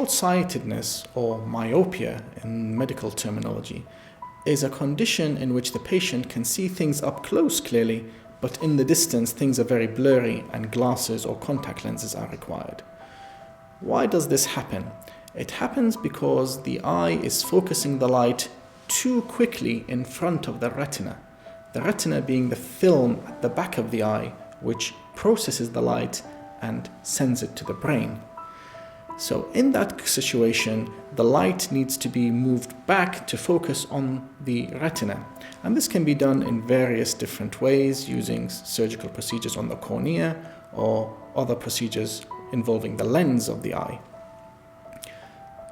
Short-sightedness, or myopia in medical terminology, is a condition in which the patient can see things up close clearly, but in the distance things are very blurry and glasses or contact lenses are required. Why does this happen? It happens because the eye is focusing the light too quickly in front of the retina. The retina being the film at the back of the eye, which processes the light and sends it to the brain. So in that situation, the light needs to be moved back to focus on the retina. And this can be done in various different ways, using surgical procedures on the cornea or other procedures involving the lens of the eye.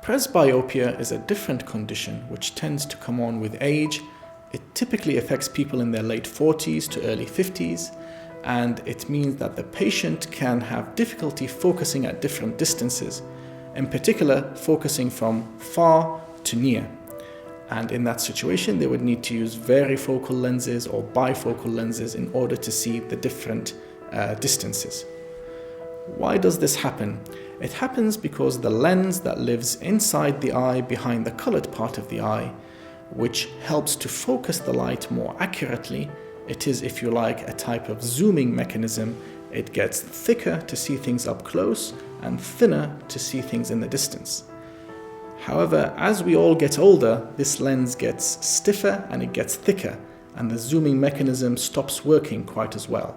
Presbyopia is a different condition which tends to come on with age. It typically affects people in their late 40s to early 50s, and it means that the patient can have difficulty focusing at different distances, in particular focusing from far to near. And in that situation, they would need to use varifocal lenses or bifocal lenses in order to see the different distances. Why does this happen? It happens because the lens that lives inside the eye behind the colored part of the eye, which helps to focus the light more accurately, it is, if you like, a type of zooming mechanism. It gets thicker to see things up close and thinner to see things in the distance. However, as we all get older, this lens gets stiffer and it gets thicker, and the zooming mechanism stops working quite as well.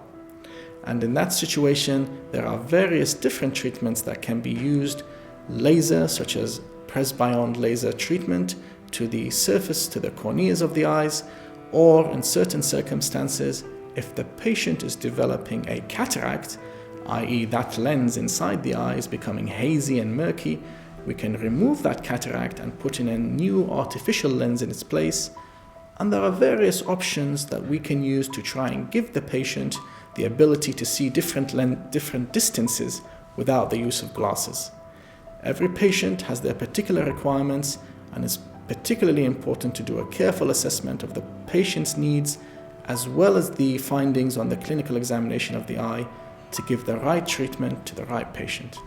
And in that situation, there are various different treatments that can be used. Laser, such as presbyomed laser treatment to the surface, to the corneas of the eyes, or in certain circumstances, if the patient is developing a cataract, i.e. that lens inside the eye is becoming hazy and murky, we can remove that cataract and put in a new artificial lens in its place. And there are various options that we can use to try and give the patient the ability to see different distances without the use of glasses. Every patient has their particular requirements, and it's particularly important to do a careful assessment of the patient's needs as well as the findings on the clinical examination of the eye to give the right treatment to the right patient.